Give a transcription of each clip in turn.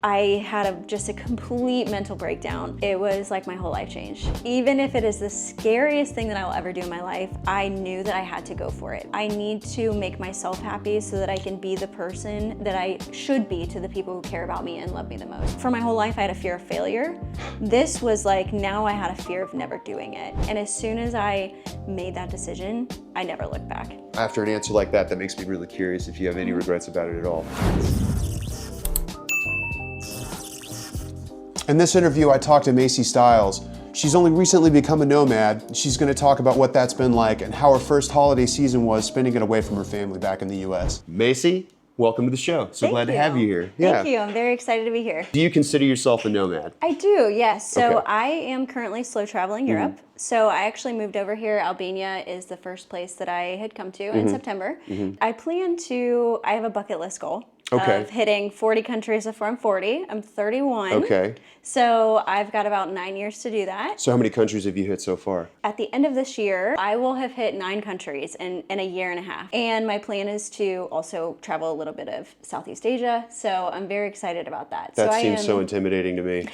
I had just a complete mental breakdown. It was like my whole life changed. Even if it is the scariest thing that I will ever do in my life, I knew that I had to go for it. I need to make myself happy so that I can be the person that I should be to the people who care about me and love me the most. For my whole life, I had a fear of failure. This was like, now I had a fear of never doing it. And as soon as I made that decision, I never looked back. After an answer like that, that makes me really curious if you have any regrets about it at all. In this interview, I talked to Macy Stiles. She's only recently become a nomad. She's going to talk about what that's been like and how her first holiday season was spending it away from her family back in the US. Macy, welcome to the show. So glad to have you here. Thank you. I'm very excited to be here. Do you consider yourself a nomad? I do, yes. So Okay. I am currently slow traveling Europe. So I actually moved over here. Albania is the first place that I had come to in September. I have a bucket list goal. Okay. Of hitting 40 countries before I'm 40. I'm 31. Okay. So I've got about 9 years to do that. So how many countries have you hit so far? At the end of this year, I will have hit 9 countries in a year and a half. And my plan is to also travel a little bit of Southeast Asia. So I'm very excited about that. That seems so intimidating to me.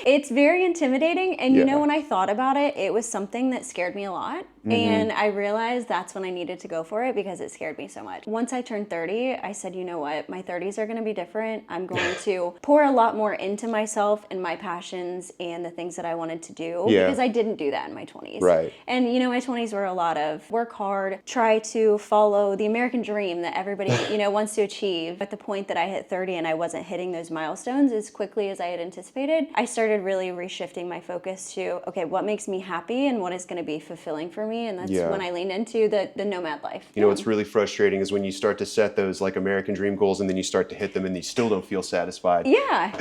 It's very intimidating. And you Yeah. know, when I thought about it, it was something that scared me a lot. And I realized that's when I needed to go for it because it scared me so much. Once I turned 30, I said, you know what? My 30s are going to be different. I'm going to pour a lot more into myself and my passions and the things that I wanted to do because I didn't do that in my 20s. Right. And you know, my 20s were a lot of work hard, try to follow the American dream that everybody, you know, wants to achieve. At the point that I hit 30 and I wasn't hitting those milestones as quickly as I had anticipated, I started really reshifting my focus to, okay, what makes me happy and what is going to be fulfilling for me? And that's when I leaned into the nomad life. You know, what's really frustrating is when you start to set those like American dream goals and then you start to hit them and you still don't feel satisfied. Yeah.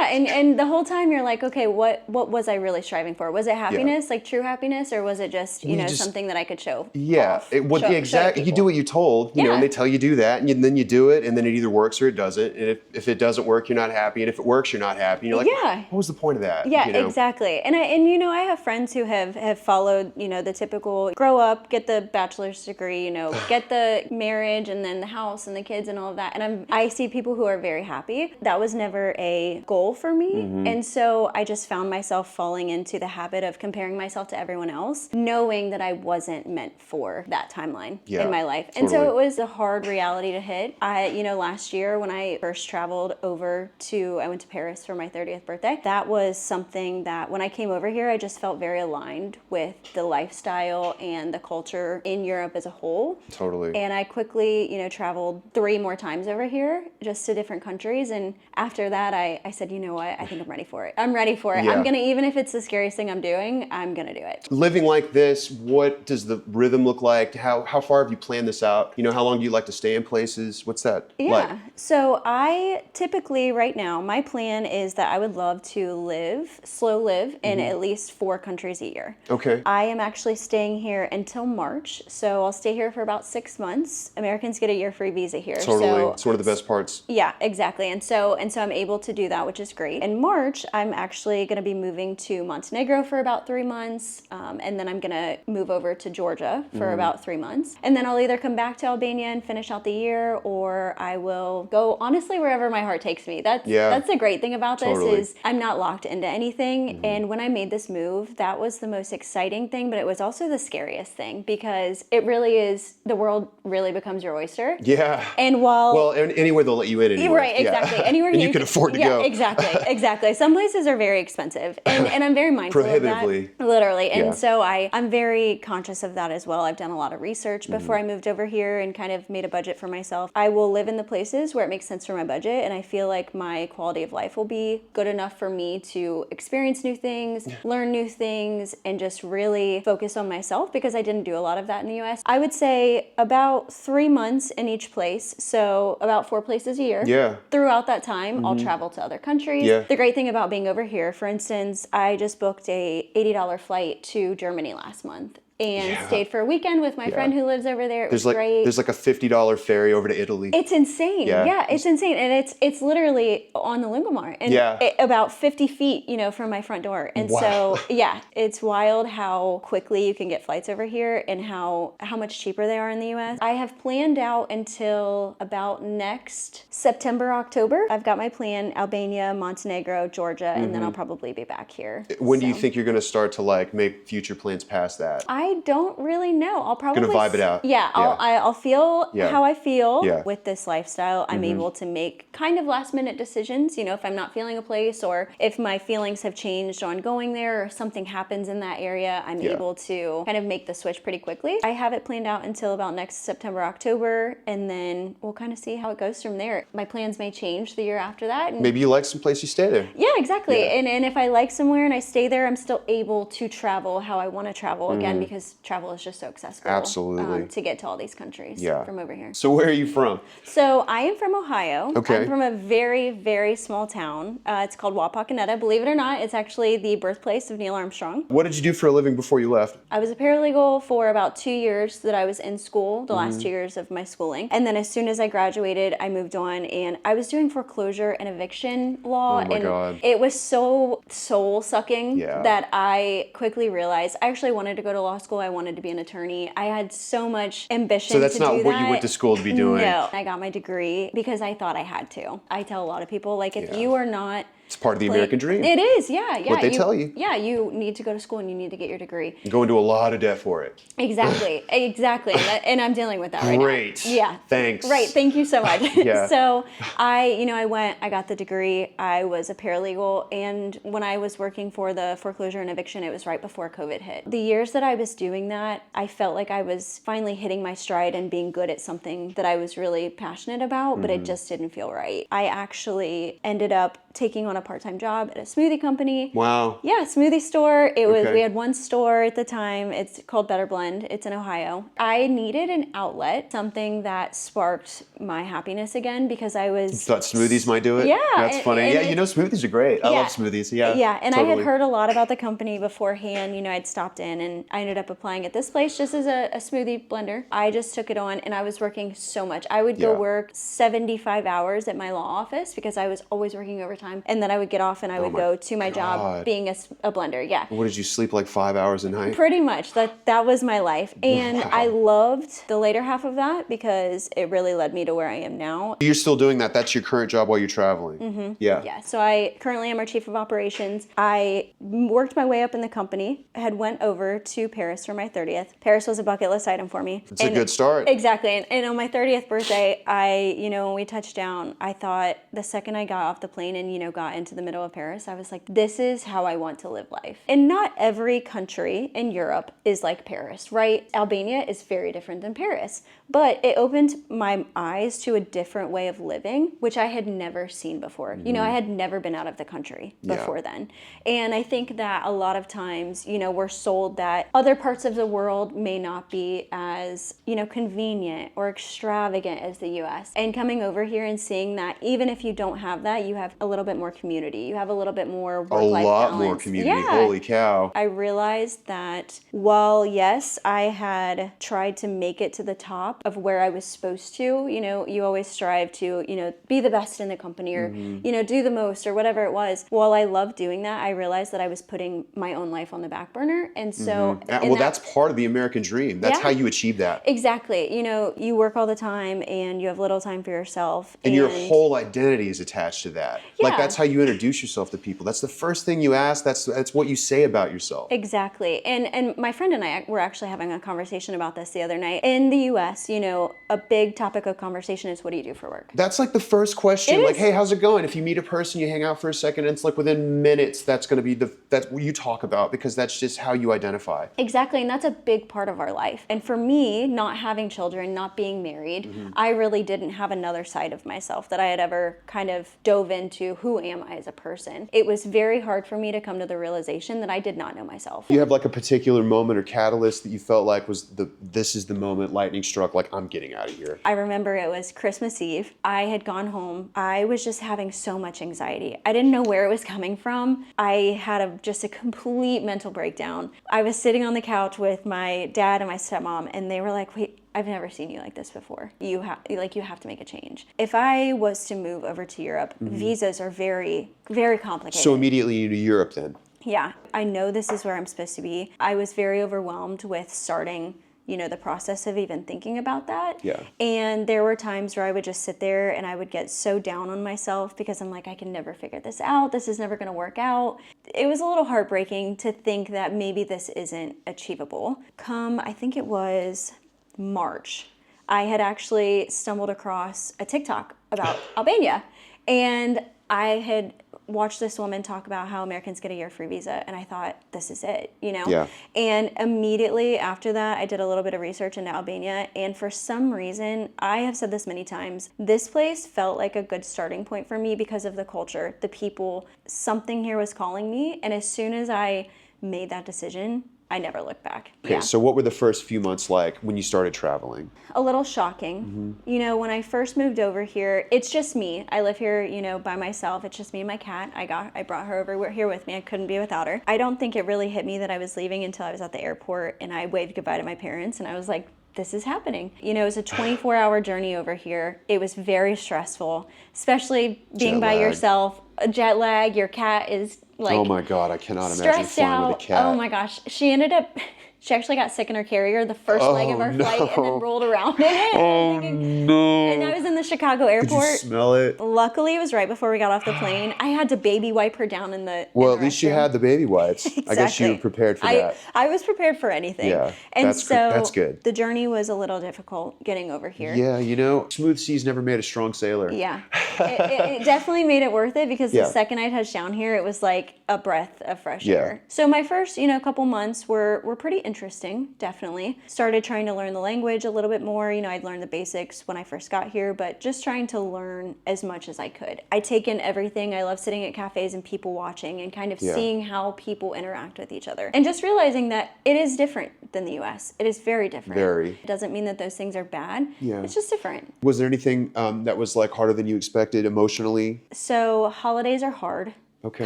And the whole time you're like, okay, what was I really striving for? Was it happiness, like true happiness, or was it just, you know, something that I could show off? You do what you're told, you know, and they tell you do that, and then you do it, and then it either works or it doesn't. And if it doesn't work, you're not happy, and if it works, you're not happy. And you're like, what was the point of that? Yeah, you know? exactly. And you know, I have friends who have followed, you know, the typical grow up, get the bachelor's degree, you know, get the marriage and then the house and the kids and all of that. And I see people who are very happy. That was never a goal for me. And so I just found myself falling into the habit of comparing myself to everyone else, knowing that I wasn't meant for that timeline in my life. And so it was a hard reality to hit. You know, last year when I first traveled I went to Paris for my 30th birthday. That was something that when I came over here, I just felt very aligned with the lifestyle and the culture in Europe as a whole. Totally. And I quickly, you know, traveled 3 more times over here, just to different countries. And after that, I said, you know what? I think I'm ready for it. I'm ready for it. Yeah. I'm going to, even if it's the scariest thing I'm doing, I'm going to do it. Living like this, what does the rhythm look like? How far have you planned this out? You know, how long do you like to stay in places? What's that like? So I typically right now, my plan is that I would love to slow live in at least 4 countries a year. Okay. I am actually staying here until March. So I'll stay here for about 6 months. Americans get a year free visa here. Totally. So it's one of the best parts. Yeah, exactly. And so I'm able to do that, which is great. In March, I'm actually going to be moving to Montenegro for about 3 months. And then I'm going to move over to Georgia for about 3 months. And then I'll either come back to Albania and finish out the year, or I will go honestly wherever my heart takes me. That's the great thing about this is I'm not locked into anything. And when I made this move, that was the most exciting thing, but it was also the scariest thing because it really is, the world really becomes your oyster. Yeah. And while anywhere they'll let you in anyway. Right, exactly. Yeah. Anywhere and you can afford to go. Exactly. Some places are very expensive, and I'm very mindful of Prohibitively. that. Literally. And so I'm very conscious of that as well. I've done a lot of research before I moved over here and kind of made a budget for myself. I will live in the places where it makes sense for my budget, and I feel like my quality of life will be good enough for me to experience new things, learn new things, and just really focus on myself because I didn't do a lot of that in the US. I would say about 3 months in each place, so about 4 places a year. Yeah. Throughout that time, I'll travel to other countries. Yeah. The great thing about being over here, for instance, I just booked a $80 flight to Germany last month. and Yeah. stayed for a weekend with my friend who lives over there. It was great. There's like a $50 ferry over to Italy. It's insane. Yeah. Yeah, it's insane. And it's literally on the Lungomar. And about 50 feet, from my front door. And so, yeah, it's wild how quickly you can get flights over here and how much cheaper they are in the US. I have planned out until about next September, October. I've got my plan: Albania, Montenegro, Georgia, and then I'll probably be back here. When do you think you're going to start to like make future plans past that? I don't really know. I'll probably Gonna vibe it out. Yeah, I'll feel how I feel with this lifestyle. I'm able to make kind of last minute decisions. If I'm not feeling a place, or if my feelings have changed on going there, or something happens in that area, I'm able to kind of make the switch pretty quickly. I have it planned out until about next September, October, and then we'll kind of see how it goes from there. My plans may change the year after that. Maybe you like some place, you stay there. Yeah, exactly. Yeah. And if I like somewhere and I stay there, I'm still able to travel how I want to travel again, because travel is just so accessible. Absolutely. To get to all these countries from over here. So where are you from? So I am from Ohio. Okay. I'm from a very, very small town. It's called Wapakoneta. Believe it or not, it's actually the birthplace of Neil Armstrong. What did you do for a living before you left? I was a paralegal for about 2 years that I was in school, the last 2 years of my schooling. And then as soon as I graduated, I moved on, and I was doing foreclosure and eviction law. Oh my and God. It was so soul-sucking that I quickly realized I actually wanted to go to law school. I wanted to be an attorney. I had so much ambition to do that. So that's not what you went to school to be doing? No. I got my degree because I thought I had to. I tell a lot of people, like, if you are not... It's part of the American dream. It is, yeah. What they tell you. Yeah, you need to go to school and you need to get your degree. You go into a lot of debt for it. Exactly, exactly. And I'm dealing with that right now. Great. Yeah. Thanks. Right, thank you so much. Yeah. So I got the degree. I was a paralegal, and when I was working for the foreclosure and eviction, it was right before COVID hit. The years that I was doing that, I felt like I was finally hitting my stride and being good at something that I was really passionate about, but it just didn't feel right. I actually ended up taking on a part-time job at a smoothie company. Wow. Yeah, smoothie store. We had one store at the time. It's called Better Blend. It's in Ohio. I needed an outlet, something that sparked my happiness again, because I was... You thought smoothies might do it? Yeah. That's funny. And smoothies are great. I love smoothies. Yeah. Yeah, and totally. I had heard a lot about the company beforehand. I'd stopped in, and I ended up applying at this place just as a smoothie blender. I just took it on, and I was working so much. I would go work 75 hours at my law office because I was always working overtime. And then I would get off and I would go to my job being a blender. Yeah. What did you sleep like 5 hours a night? Pretty much. That was my life. And I loved the later half of that because it really led me to where I am now. You're still doing that. That's your current job while you're traveling. Yeah. Yeah. So I currently am our chief of operations. I worked my way up in the company. I had went over to Paris for my 30th. Paris was a bucket list item for me. It's a good start. Exactly. And on my 30th birthday, when we touched down, I thought the second I got off the plane and, got into the middle of Paris, I was like, this is how I want to live life. And not every country in Europe is like Paris, right? Albania is very different than Paris, but it opened my eyes to a different way of living, which I had never seen before. I had never been out of the country before then. And I think that a lot of times, we're sold that other parts of the world may not be as, convenient or extravagant as the US. And coming over here and seeing that even if you don't have that, you have a little bit more community. You have a little bit more work-life balance. A lot more community. Yeah. Holy cow. I realized that while, yes, I had tried to make it to the top of where I was supposed to, you always strive to, be the best in the company or, do the most or whatever it was. While I loved doing that, I realized that I was putting my own life on the back burner. And so... that's part of the American dream. That's how you achieve that. Exactly. You work all the time and you have little time for yourself. And your whole identity is attached to that. Yeah. Like, that's how you introduce yourself to people. That's the first thing you ask. That's what you say about yourself. Exactly. And my friend and I were actually having a conversation about this the other night. In the US, a big topic of conversation is, what do you do for work? That's like the first question. Like, hey, how's it going? If you meet a person, you hang out for a second, and it's like within minutes, that's going to be that's what you talk about, because that's just how you identify. Exactly. And that's a big part of our life. And for me, not having children, not being married, I really didn't have another side of myself that I had ever kind of dove into who am I as a person? It was very hard for me to come to the realization that I did not know myself. Do you have like a particular moment or catalyst that you felt like was this is the moment lightning struck, like I'm getting out of here? I remember it was Christmas Eve. I had gone home. I was just having so much anxiety. I didn't know where it was coming from. I had just a complete mental breakdown. I was sitting on the couch with my dad and my stepmom, and they were like, wait, I've never seen you like this before. You have to make a change. If I was to move over to Europe, visas are very, very complicated. So immediately you to Europe then? Yeah, I know this is where I'm supposed to be. I was very overwhelmed with starting, the process of even thinking about that. Yeah. And there were times where I would just sit there and I would get so down on myself because I'm like, I can never figure this out. This is never going to work out. It was a little heartbreaking to think that maybe this isn't achievable. I think it was March, I had actually stumbled across a TikTok about Albania, and I had watched this woman talk about how Americans get a year free visa, and I thought, this is it, Yeah. And immediately after that, I did a little bit of research into Albania, and for some reason, I have said this many times, this place felt like a good starting point for me because of the culture, the people, something here was calling me, and as soon as I made that decision, I never looked back. Okay, so what were the first few months like when you started traveling? A little shocking. When I first moved over here, it's just me. I live here, by myself. It's just me and my cat. I brought her over here with me. I couldn't be without her. I don't think it really hit me that I was leaving until I was at the airport and I waved goodbye to my parents and I was like, this is happening. It was a 24-hour journey over here. It was very stressful, especially being by yourself. A jet lag, your cat is like, oh my God, I cannot imagine flying with a cat. Oh my gosh. She actually got sick in her carrier the first leg of our flight and then rolled around in it. Oh no. And I was in the Chicago airport. Did you smell it? Luckily, it was right before we got off the plane. I had to baby wipe her down in the Well, at least you had the baby wipes. Exactly. I guess you were prepared for that. I was prepared for anything. Yeah, and that's good. The journey was a little difficult getting over here. Yeah, smooth seas never made a strong sailor. Yeah. it definitely made it worth it because the second I touched down here, it was like a breath of fresh air. So my first, couple months were pretty interesting, definitely. Started trying to learn the language a little bit more. I'd learned the basics when I first got here, but just trying to learn as much as I could. I take in everything. I love sitting at cafes and people watching and kind of seeing how people interact with each other. And just realizing that it is different than the US. It is very different. Very. It doesn't mean that those things are bad. Yeah. It's just different. Was there anything that was like harder than you expected emotionally? So holidays are hard. Okay.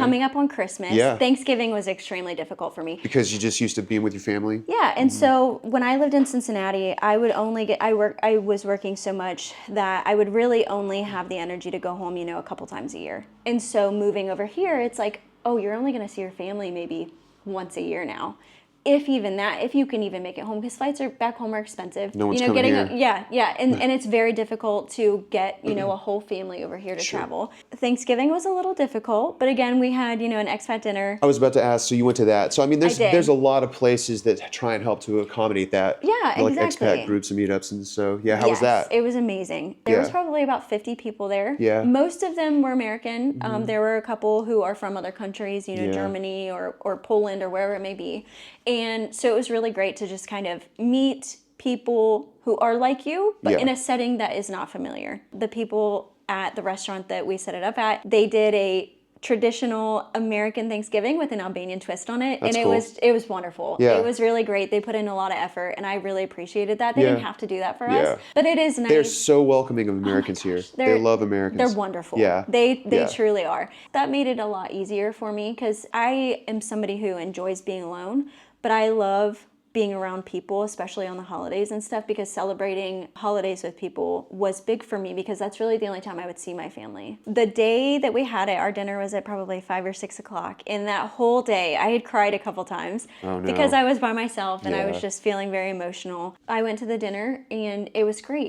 Coming up on Christmas. Yeah. Thanksgiving was extremely difficult for me. Because you just used to being with your family? Yeah, and so when I lived in Cincinnati, I was working so much that I would really only have the energy to go home, a couple times a year. And so moving over here, it's like, oh, you're only going to see your family maybe once a year now. If even that, if you can even make it home, because flights back home are expensive. No one's coming here. And it's very difficult to get, a whole family over here to travel. Thanksgiving was a little difficult, but again, we had, an expat dinner. I was about to ask, so you went to that. So I mean, I did. there's a lot of places that try and help to accommodate that. Yeah, like exactly. expat groups and meetups, and so how was that? It was amazing. There was probably about 50 people there. Yeah. Most of them were American. There were a couple who are from other countries, Germany or Poland or wherever it may be. And so it was really great to just kind of meet people who are like you, but in a setting that is not familiar. The people at the restaurant that we set it up at, they did a traditional American Thanksgiving with an Albanian twist on it. That's and cool. it was wonderful. Yeah. It was really great. They put in a lot of effort and I really appreciated that. They didn't have to do that for us. But it is nice. They're so welcoming of Americans here. They love Americans. They're wonderful. Yeah. They truly are. That made it a lot easier for me because I am somebody who enjoys being alone, but I love being around people, especially on the holidays and stuff, because celebrating holidays with people was big for me because that's really the only time I would see my family. The day that we had it, our dinner was at probably 5 or 6 o'clock. And that whole day, I had cried a couple times because I was by myself and I was just feeling very emotional. I went to the dinner and it was great.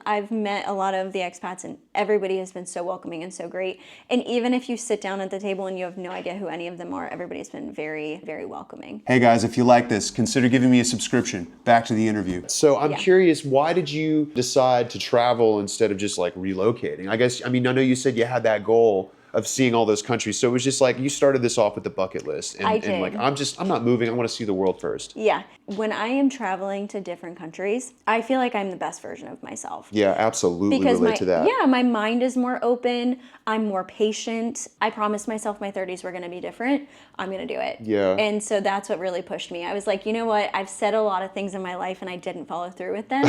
I've met a lot of the expats and everybody has been so welcoming and so great. And even if you sit down at the table and you have no idea who any of them are, everybody's been very, very welcoming. Hey guys, if you like this, consider giving me a subscription. Back to the interview. So I'm curious, why did you decide to travel instead of just like relocating? I know you said you had that goal of seeing all those countries. So it was just like you started this off with the bucket list. And, I did. And like, I'm not moving. I want to see the world first. Yeah. When I am traveling to different countries, I feel like I'm the best version of myself. Yeah, absolutely Because relate to that. my mind is more open. I'm more patient. I promised myself my 30s were going to be different. I'm going to do it. Yeah. And so that's what really pushed me. I was like, you know what? I've said a lot of things in my life and I didn't follow through with them.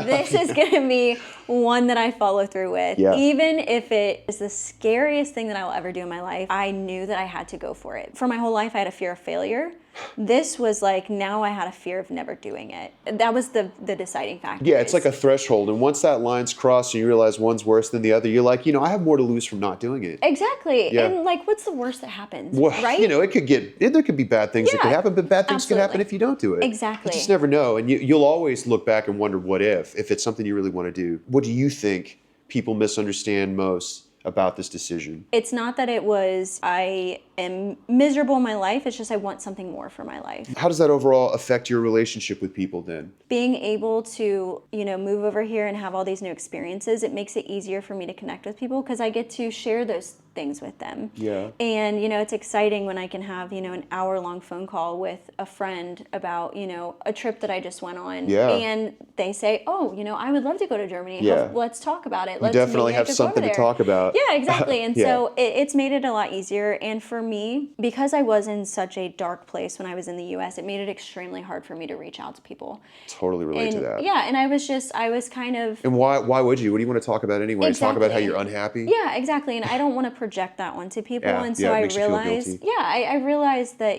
This is going to be one that I follow through with. Yeah. Even if it is the scariest thing that I will ever do in my life, I knew that I had to go for it. For my whole life, I had a fear of failure. This was like, now I had a fear of never doing it. That was the deciding factor. Yeah, it's like a threshold. And once that line's crossed and you realize one's worse than the other, you're like, I have more to lose from not doing it. Exactly. Yeah. And like, what's the worst that happens? Well, right? There could be bad things that Yeah, could happen, but bad things could happen absolutely. if you don't do it. Exactly. You just never know. And you'll always look back and wonder what if it's something you really want to do. What do you think people misunderstand most about this decision? It's not that it was, I am miserable in my life. It's just I want something more for my life. How does that overall affect your relationship with people then? Being able to, move over here and have all these new experiences, it makes it easier for me to connect with people because I get to share those things with them. Yeah. And, it's exciting when I can have, an hour-long phone call with a friend about, a trip that I just went on. Yeah. And they say, oh, I would love to go to Germany. Yeah. Let's talk about it. You definitely have something to talk about. Yeah, exactly. And Yeah. so it's made it a lot easier. And for me, because I was in such a dark place when I was in the US, it made it extremely hard for me to reach out to people. Totally relate to that. Yeah, and I was kind of... And why would you? What do you want to talk about anyway? Exactly. Talk about how you're unhappy? Yeah, exactly. And I don't want to project that onto people. Yeah, And so yeah, it I makes you feel realized, guilty. I realized that,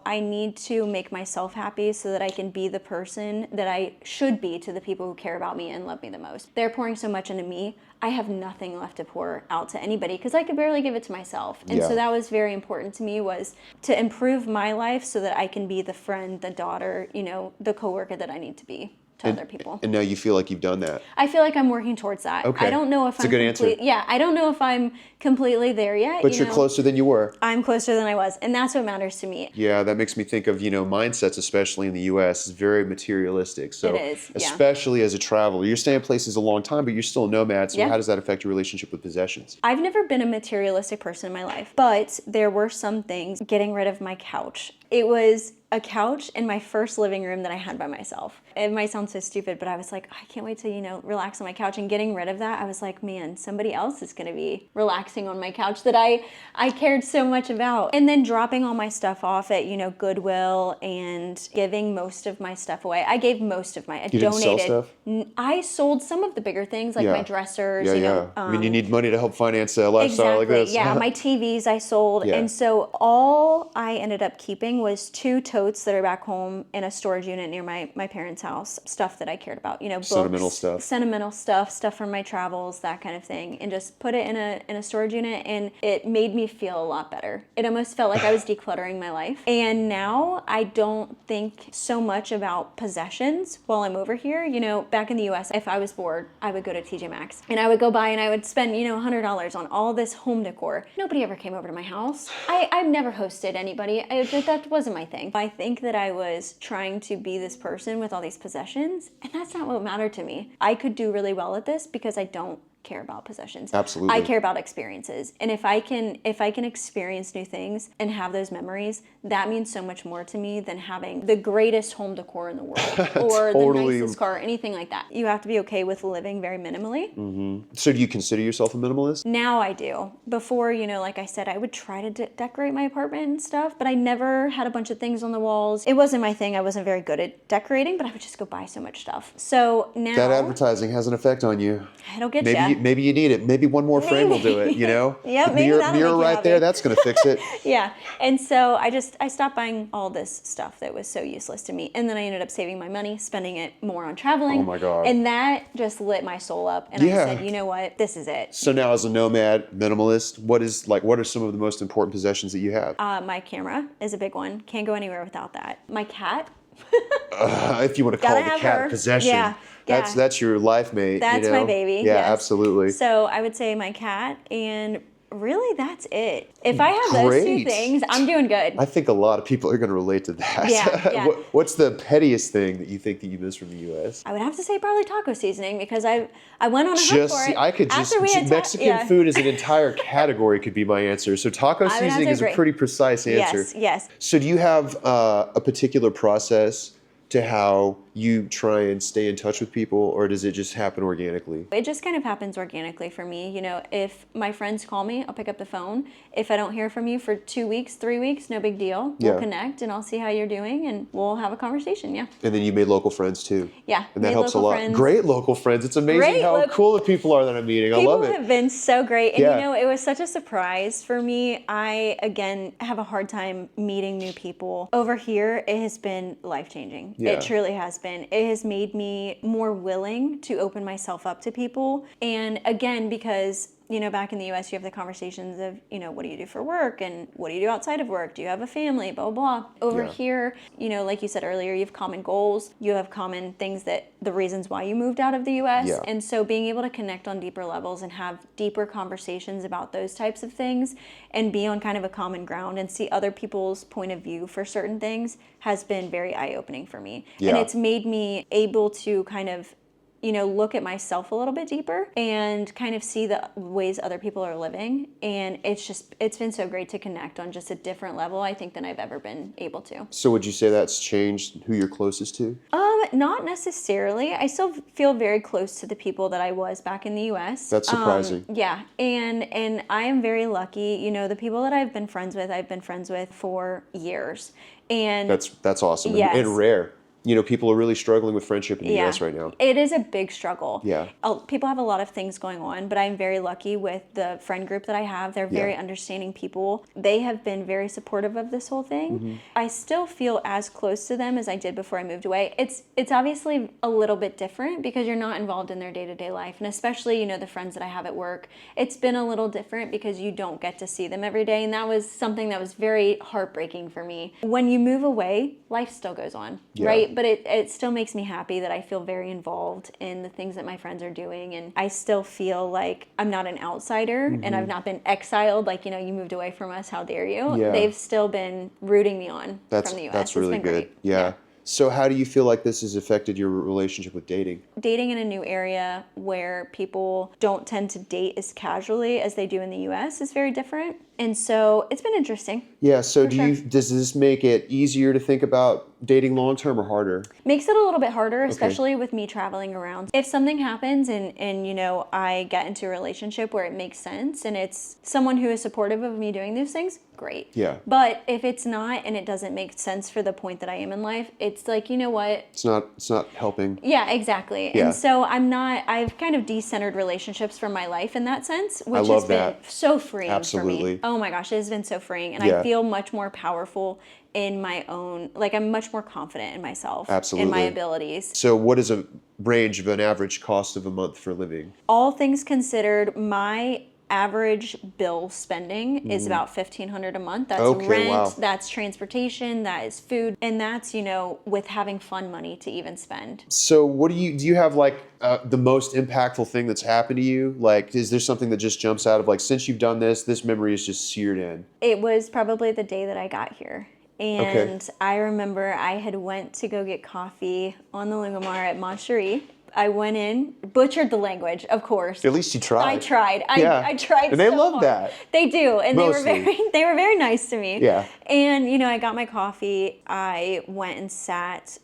I need to make myself happy so that I can be the person that I should be to the people who care about me and love me the most. They're pouring so much into me. I have nothing left to pour out to anybody because I could barely give it to myself. And Yeah. so that was very important to me, was to improve my life so that I can be the friend, the daughter, the coworker that I need to be to other people. And now you feel like you've done that. I feel like I'm working towards that. Okay. I don't know if That's a good answer. Yeah, I don't know if I'm completely there yet. But you're closer than you were. I'm closer than I was, and that's what matters to me. Yeah, that makes me think of, mindsets, especially in the U.S., is very materialistic. So, It is, yeah. especially as a traveler, you're staying places a long time, but you're still a nomad. So Yeah. how does that affect your relationship with possessions? I've never been a materialistic person in my life, but there were some things. Getting rid of my couch. It was a couch in my first living room that I had by myself. It might sound so stupid, but I was like, I can't wait to, relax on my couch. And getting rid of that, I was like, man, somebody else is going to be relaxing on my couch that I cared so much about. And then dropping all my stuff off at, Goodwill and giving most of my stuff away. I gave most of my, I You didn't sell donated. stuff? I sold some of the bigger things, like Yeah. my dressers, Yeah. I mean, you need money to help finance a lifestyle like Exactly. this. Yeah, my TVs I sold. Yeah. And so all I ended up keeping was 2 totes that are back home in a storage unit near my parents' house. Stuff that I cared about, books, Sentimental stuff from my travels, that kind of thing. And just put it in a storage unit, and it made me feel a lot better. It almost felt like I was decluttering my life. And now I don't think so much about possessions while I'm over here. Back in the US, if I was bored, I would go to TJ Maxx and I would go by and I would spend, $100 on all this home decor. Nobody ever came over to my house. I've never hosted anybody. That wasn't my thing. I think that I was trying to be this person with all these possessions, and that's not what mattered to me. I could do really well at this because I don't care about possessions. Absolutely. I care about experiences. And if I can experience new things and have those memories, that means so much more to me than having the greatest home decor in the world or Totally. the nicest car, anything like that. You have to be okay with living very minimally. So do you consider yourself a minimalist? Now I do. Before, like I said, I would try to decorate my apartment and stuff, but I never had a bunch of things on the walls. It wasn't my thing. I wasn't very good at decorating, but I would just go buy so much stuff. So now... That advertising has an effect on you. It'll get you. Maybe you need it. Maybe one more frame will do it, Yeah, The maybe that'll make mirror you right happy. there, that's going to fix it. Yeah. And so I stopped buying all this stuff that was so useless to me. And then I ended up saving my money, spending it more on traveling. Oh my God. And that just lit my soul up. And Yeah. I said, you know what? This is it. So now as a nomad minimalist, what are some of the most important possessions that you have? My camera is a big one. Can't go anywhere without that. My cat. If you want to call Gotta the have cat her. a possession. Yeah. That's your life mate. That's my baby. Yeah, yes. absolutely. So I would say my cat, and really that's it. If I have those two Great. things, I'm doing good. I think a lot of people are going to relate to that. Yeah. What's the pettiest thing that you think that you miss from the U.S.? I would have to say probably taco seasoning, because I went on a hunt for it. After we had Mexican food as an entire category could be my answer. So taco have to seasoning is a agree. pretty precise answer. Yes. So do you have a particular process to how you try and stay in touch with people, or does it just happen organically? It just kind of happens organically for me. You know, if my friends call me, I'll pick up the phone. If I don't hear from you for 2 weeks, 3 weeks, no big deal. We'll connect and I'll see how you're doing and we'll have a conversation. Yeah. And then you made local friends too. Yeah. And that helps a lot. Friends. Great local friends. It's amazing how cool the people are that I'm meeting. I love it. People have been so great. And you know, it was such a surprise for me. I, again, have a hard time meeting new people. Over here, it has been life-changing. Yeah. It truly has been. It has made me more willing to open myself up to people. And again, because you know, back in the US, you have the conversations of, you know, what do you do for work and what do you do outside of work? Do you have a family? Blah, blah, blah. Over here, you know, like you said earlier, you have common goals. You have common things that the reasons why you moved out of the US. Yeah. And so being able to connect on deeper levels and have deeper conversations about those types of things and be on kind of a common ground and see other people's point of view for certain things has been very eye-opening for me. Yeah. And it's made me able to kind of, you know, look at myself a little bit deeper and kind of see the ways other people are living. And it's been so great to connect on just a different level, I think, than I've ever been able to. So would you say that's changed who you're closest to? Not necessarily. I still feel very close to the people that I was back in the US. That's surprising. Yeah. And I am very lucky. You know, the people that I've been friends with for years. And that's awesome. Yes. And rare. You know, people are really struggling with friendship in the US right now. It is a big struggle. Yeah. People have a lot of things going on, but I'm very lucky with the friend group that I have. They're very understanding people. They have been very supportive of this whole thing. Mm-hmm. I still feel as close to them as I did before I moved away. It's obviously a little bit different because you're not involved in their day-to-day life. And especially, you know, the friends that I have at work, it's been a little different because you don't get to see them every day. And that was something that was very heartbreaking for me. When you move away, life still goes on, right? But it still makes me happy that I feel very involved in the things that my friends are doing. And I still feel like I'm not an outsider and I've not been exiled. Like, you know, you moved away from us. How dare you? Yeah. They've still been rooting me on from the US. That's really it's been good. Great. Yeah. So how do you feel like this has affected your relationship with dating? Dating in a new area where people don't tend to date as casually as they do in the US is very different. And so it's been interesting. Yeah, so does this make it easier to think about dating long term or harder? Makes it a little bit harder, especially with me traveling around. If something happens and you know, I get into a relationship where it makes sense and it's someone who is supportive of me doing those things, great. Yeah. But if it's not and it doesn't make sense for the point that I am in life, it's like, you know what? It's not helping. Yeah, exactly. Yeah. And so I've kind of decentered relationships from my life in that sense, which love has been that. so freeing Absolutely. for me. Oh my gosh, it has been so freeing. And I feel much more powerful in my own, like I'm much more confident in myself. Absolutely. In my abilities. So what is a range of an average cost of a month for living? All things considered, my average bill spending is about $1,500 a month. That's rent, that's transportation, that is food, and that's, you know, with having fun money to even spend. So what do you have like the most impactful thing that's happened to you? Like, is there something that just jumps out of like, since you've done this memory is just seared in? It was probably the day that I got here. And I remember I had went to go get coffee on the Lungomar at Moncherie. I went in, butchered the language, of course. At least you tried. I tried. I tried. And they so love hard. that. They do, and Mostly. they were very nice to me. Yeah. And you know, I got my coffee. I went and sat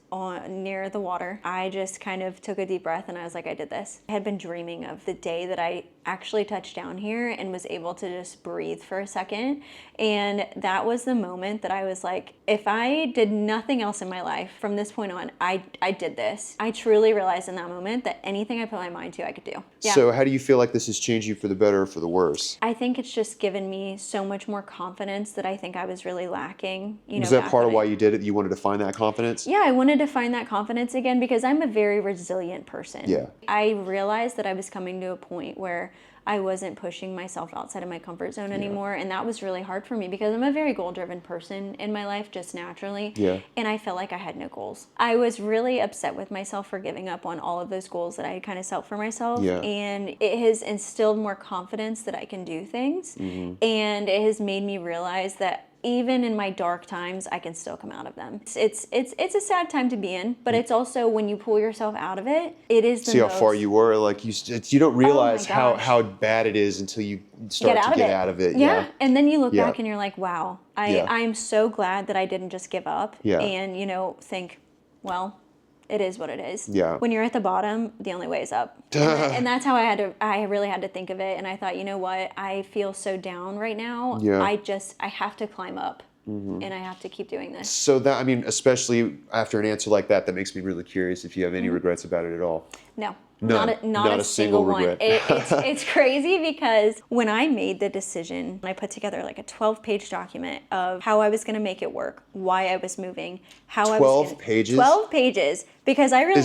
near the water. I just kind of took a deep breath and I was like, I did this. I had been dreaming of the day that I actually touched down here and was able to just breathe for a second. And that was the moment that I was like, if I did nothing else in my life from this point on, I did this. I truly realized in that moment that anything I put my mind to, I could do. Yeah. So how do you feel like this has changed you for the better or for the worse? I think it's just given me so much more confidence that I think I was really lacking. You know, was that part of why you did it? You wanted to find that confidence? Yeah, I wanted to find that confidence again because I'm a very resilient person. Yeah. I realized that I was coming to a point where I wasn't pushing myself outside of my comfort zone anymore. And that was really hard for me because I'm a very goal-driven person in my life just naturally. Yeah. And I felt like I had no goals. I was really upset with myself for giving up on all of those goals that I had kind of set for myself. Yeah. And it has instilled more confidence that I can do things. Mm-hmm. And it has made me realize that even in my dark times, I can still come out of them. It's a sad time to be in, but it's also when you pull yourself out of it, it is the See how far you were? Like you don't realize how bad it is until you start to get out of it. Yeah. And then you look back and you're like, wow, I am so glad that I didn't just give up and, you know, think, well, it is what it is. Yeah. When you're at the bottom, the only way is up. And that's how I really had to think of it. And I thought, you know what? I feel so down right now. Yeah. I have to climb up. And I have to keep doing this. So that, I mean, especially after an answer like that makes me really curious if you have any regrets about it at all. No. None. Not a single one. regret. It's crazy because when I made the decision, I put together like a 12-page document of how I was going to make it work, why I was moving, how I was 12 pages? 12 pages because I really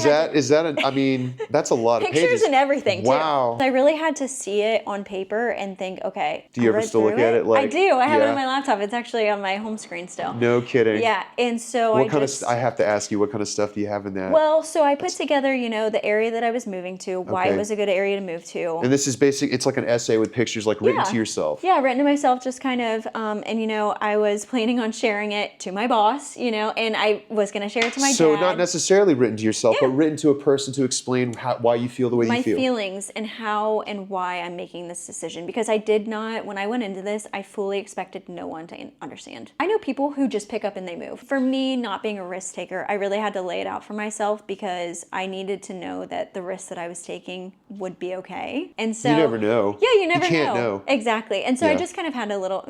I mean, that's a lot of pages. pictures and everything too. Wow. I really had to see it on paper and think, okay. Do you ever still look at it? I do. I have it on my laptop. It's actually on my home screen still. No kidding. Yeah, and so I have to ask you, what kind of stuff do you have in that? Well, so I put together, the area that I was moving to, why it was a good area to move to. And this is it's like an essay with pictures like written to yourself. Yeah, written to myself, just kind of, I was planning on sharing it to my boss, and I was going to share it to my dad. So not necessarily written to yourself, but written to a person to explain why you feel the way you feel. My feelings and how and why I'm making this decision. Because I did not, when I went into this, I fully expected no one to understand. I know people who just pick up and they move. For me, not being a risk taker, I really had to lay it out for myself because I needed to know that the risks that I was taking would be okay. And so you never know. Yeah, you never can't know. Exactly. And so I just kind of had a little,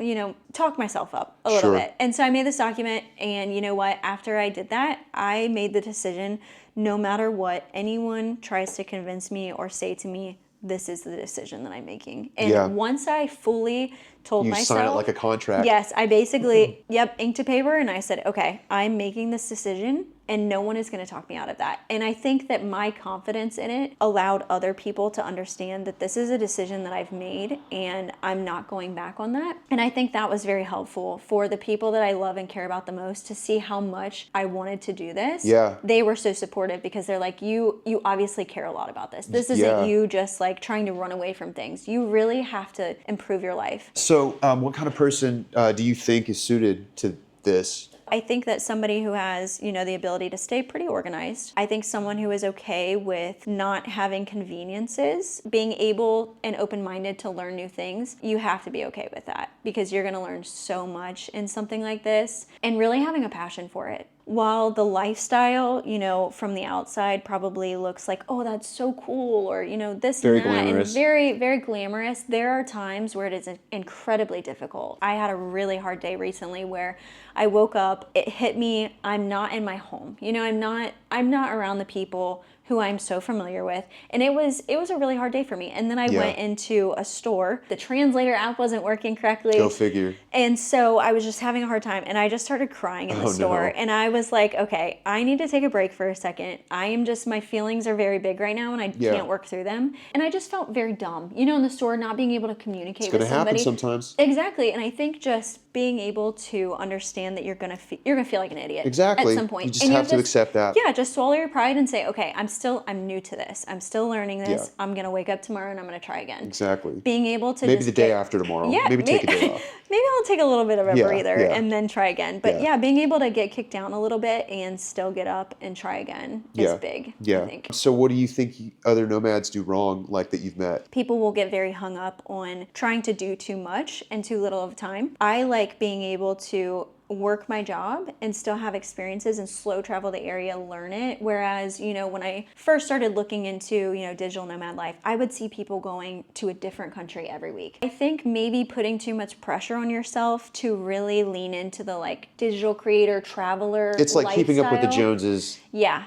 talk myself up a little bit. And so I made this document, and you know what? After I did that, I made the decision, no matter what anyone tries to convince me or say to me, this is the decision that I'm making. And once I fully told myself. You sign it like a contract. Yes, I basically, inked to paper, and I said, okay, I'm making this decision, and no one is going to talk me out of that. And I think that my confidence in it allowed other people to understand that this is a decision that I've made, and I'm not going back on that. And I think that was very helpful for the people that I love and care about the most to see how much I wanted to do this. Yeah. They were so supportive because they're like, you obviously care a lot about this. This isn't you just like trying to run away from things. You really have to improve your life. So what kind of person do you think is suited to this? I think that somebody who has, the ability to stay pretty organized. I think someone who is okay with not having conveniences, being able and open-minded to learn new things. You have to be okay with that because you're going to learn so much in something like this, and really having a passion for it. While the lifestyle, from the outside probably looks like, oh, that's so cool, or, this very and that, glamorous. and very, very glamorous, there are times where it is incredibly difficult. I had a really hard day recently where I woke up, it hit me, I'm not in my home. I'm not around the people who I'm so familiar with. And it was a really hard day for me. And then I went into a store. The translator app wasn't working correctly. Go figure. And so I was just having a hard time, and I just started crying in the store. No. And I was like, okay, I need to take a break for a second. My feelings are very big right now, and I can't work through them. And I just felt very dumb, in the store, not being able to communicate with somebody. It's gonna happen sometimes. Exactly. And I think just being able to understand that you're gonna feel like an idiot. Exactly. At some point. You just have to accept that. Yeah, just swallow your pride and say, okay, I'm new to this. I'm still learning this. Yeah. I'm gonna wake up tomorrow and I'm gonna try again. Exactly. Being able to maybe the day after tomorrow. Yeah, maybe take a day off. Maybe I'll take a little bit of a breather and then try again. But being able to get kicked down a little bit and still get up and try again is big. Yeah. I think. So what do you think other nomads do wrong, like that you've met? People will get very hung up on trying to do too much and too little of time. I like being able to work my job and still have experiences and slow travel the area, learn it. Whereas, when I first started looking into, digital nomad life, I would see people going to a different country every week. I think maybe putting too much pressure on yourself to really lean into the digital creator, traveler It's like lifestyle. Keeping up with the Joneses. Yeah.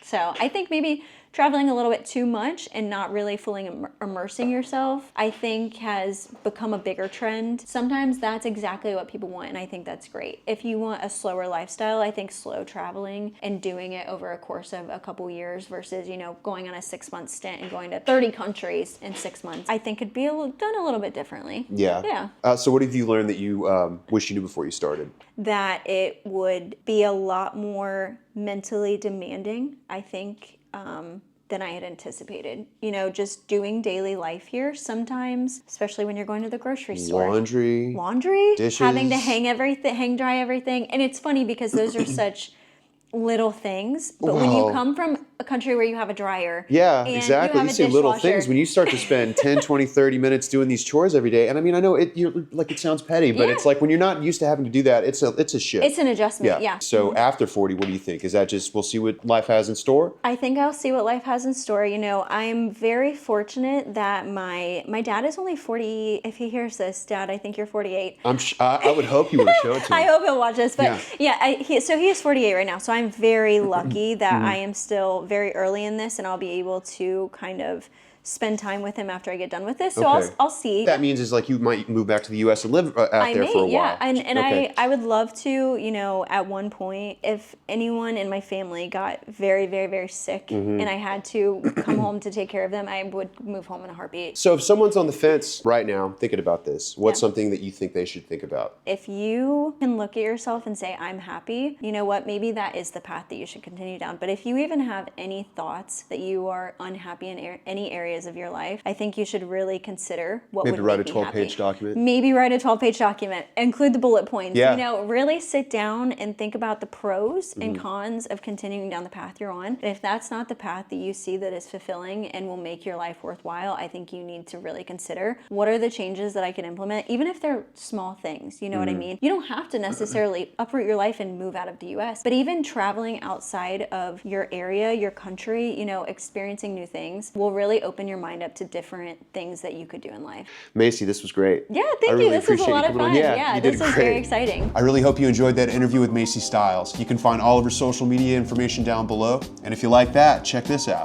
So I think maybe traveling a little bit too much and not really fully immersing yourself, I think has become a bigger trend. Sometimes that's exactly what people want, and I think that's great. If you want a slower lifestyle, I think slow traveling and doing it over a course of a couple years versus, going on a 6-month stint and going to 30 countries in 6 months, I think could be done a little bit differently. Yeah. So what have you learned that you wish you knew before you started? That it would be a lot more mentally demanding, I think, than I had anticipated. Just doing daily life here sometimes, especially when you're going to the grocery store. Laundry, dishes, having to hang dry everything. And it's funny because those are such little things, but when you come from a country where you have a dryer. Yeah, and exactly. You You have see a little dishwasher. things when you start to spend 10, 20, 30 minutes doing these chores every day. And I mean, I know it sounds petty, but Yeah. it's like when you're not used to having to do that, it's a shift. It's an adjustment, yeah. So after 40, what do you think? Is that just we'll see what life has in store? I think I'll see what life has in store. You know, I'm very fortunate that my dad is only 40. If he hears this, Dad, I think you're 48. I would hope you would show it to I him. hope he'll watch this. But so he is 48 right now. So I'm very Mm-hmm. lucky that I am still very early in this and I'll be able to kind of spend time with him after I get done with this. So Okay. I'll see. That means is like you might move back to the U.S. and live out there for a while. Yeah, and Okay. I would love to, you know, at one point, if anyone in my family got very, very, very sick Mm-hmm. and I had to come home to take care of them, I would move home in a heartbeat. So if someone's on the fence right now thinking about this, what's Yeah. something that you think they should think about? If you can look at yourself and say, I'm happy, you know what, maybe that is the path that you should continue down. But if you even have any thoughts that you are unhappy in any areas of your life, I think you should really consider what Maybe would write make a me 12-page happy. document. Maybe write a 12-page document. Include the bullet points. Yeah. You know, really sit down and think about the pros and Mm-hmm. cons of continuing down the path you're on. And if that's not the path that you see that is fulfilling and will make your life worthwhile, I think you need to really consider what are the changes that I can implement, even if they're small things. You know what I mean? You don't have to necessarily uproot your life and move out of the US, but even traveling outside of your area, your country, you know, experiencing new things will really open your mind up to different things that you could do in life. Macy, this was great. Yeah, I thank really you. This was a appreciate you lot of coming on. fun. Yeah, you did this was great. very exciting. I really hope you enjoyed that interview with Macy Stiles. You can find all of her social media information down below. And if you like that, check this out.